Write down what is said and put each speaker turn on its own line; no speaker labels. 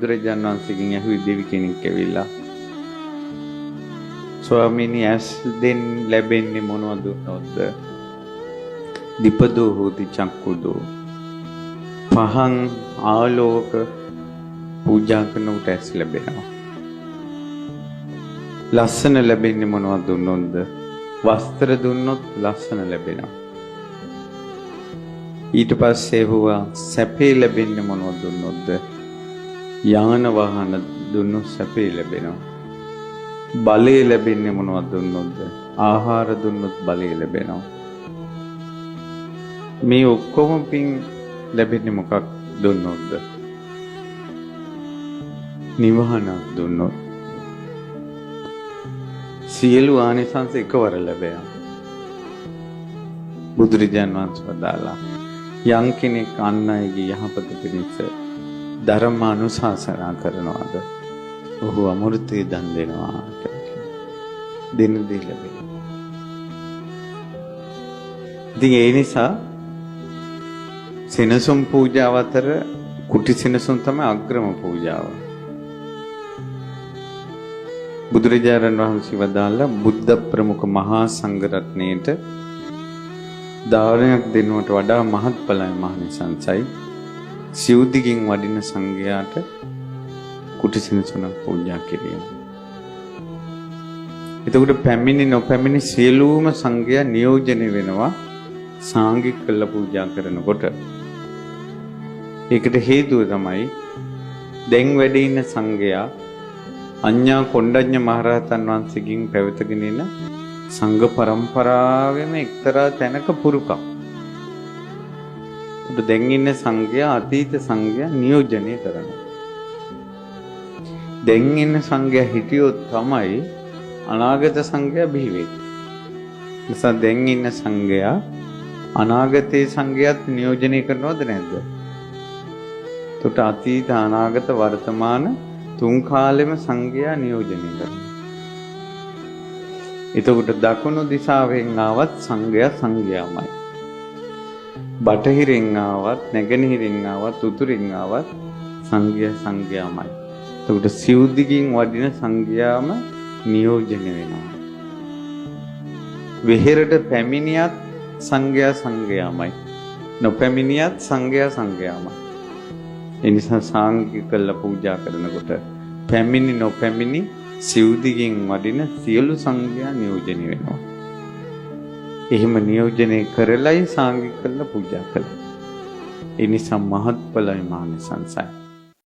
බුදුරජාණන් වහන්සේගෙන් ඇහුවේ දෙවි කෙනෙක් ඇවිල්ලා ස්වාමීනි ඇස් දෙන් ලැබෙන්නේ මොනවද දුන්නොත්ද? දීපදෝ හෝති චක්කුදෝ. පහන් ආලෝක පූජා කරනකොට ඇස් ලැබෙනවා. ලස්සන ලැබෙන්නේ මොනවද දුන්නොත්ද? වස්ත්‍ර දුන්නොත් ලස්සන ලැබෙනවා. ඊට පස්සේ හුවා සැපේ ලැබෙන්නේ මොනවද දුන්නොත්ද? යාන වාහන දුන්නොත් සැපේ ලැබෙනවා. බලය ලැබෙන්නේ මොනවද දුන්නොත්ද? ආහාර දුන්නොත් බලය ලැබෙනවා. මේ ඔක්කොම පින් ලැබෙන්නේ මොකක් දුන්නොත්ද? නිවහනක් දුන්නොත්. සියලු ආනිසංස එකවර ලැබෙනවා. බුදුරජාණන් වහන්සේ වදාළා යම් කෙනෙක් අන් අයගේ යහපත පිණිස ධර්ම අනුශාසනා කරනවාද ඔහු අමෘතය දන් දෙනවා කියලා. දින දී ලැබෙනවා. ඉතින් ඒ නිසා සෙනසුන් පූජාව අතර කුටි සෙනසුන් තමයි අග්‍රම පූජාව. බුදුරජාණන් වහන්සේ වදාළා බුද්ධ ප්‍රමුඛ මහා සංඝ රත්නයේට දානයක් දෙනවට වඩා මහත්ඵලයි මහනිසංසයි සිව්දිගින් වඩින සංඝයාට කුටි සෙනසුන පූජා කිරීම. එතකොට පැමිණි නොපැමිණි සියලුම සංඝයා නියෝජනය වෙනවා සාංගික කළ පූජා කරනකොට. ඒකට හේතුව තමයි දැන් වැඩ ඉන්න සංඝයා අඤ්ඤා කොණ්ඩඤ්ඤ මහරහතන් වහන්සේගෙන් පැවතගෙන එන සංඝ පරම්පරාවෙම එක්තරා තැනක පුරුකක්. උඩ දැන් ඉන්න සංඝයා අතීත සංඝයා නියෝජනය කරනවා. දැන් ඉන්න සංඝයා හිටියොත් තමයි අනාගත සංඝයා බිහි වෙන්නේ. නිසා දැන් ඉන්න සංඝයා අනාගතයේ සංඝයාත් නියෝජනය කරනවද නැද්ද? එතකොට අතීත අනාගත වර්තමාන තුන් කාලෙම සංඝයා නියෝජනය කරනවා. එතකොට දකුණු දිශාවෙන් ආවත් සංඝයා සංඝයාමයි. බටහිරින් ආවත් නැගෙනහිරින් ආවත් උතුරින් ආවත් සංඝයා සංඝයාමයි. එතකොට සිව්දිගින් වඩින සංඝයාම නියෝජනය වෙනවා. වෙහෙරට පැමිණියත් සංඝයා සංඝයාමයි. නොපැමිණියත් සංඝයා සංඝයාමයි. ඒ නිසා සාංගික කළ පූජා කරනකොට පැමිණි නොපැමිණි සිව්දිගින් වඩින සියලු සංඝයා නියෝජනය වෙනවා. එහෙම නියෝජනය කරලයි සාංගික කළ පූජා කළේ. ඒ නිසා මහත්ඵලයි මහනිසංසයි.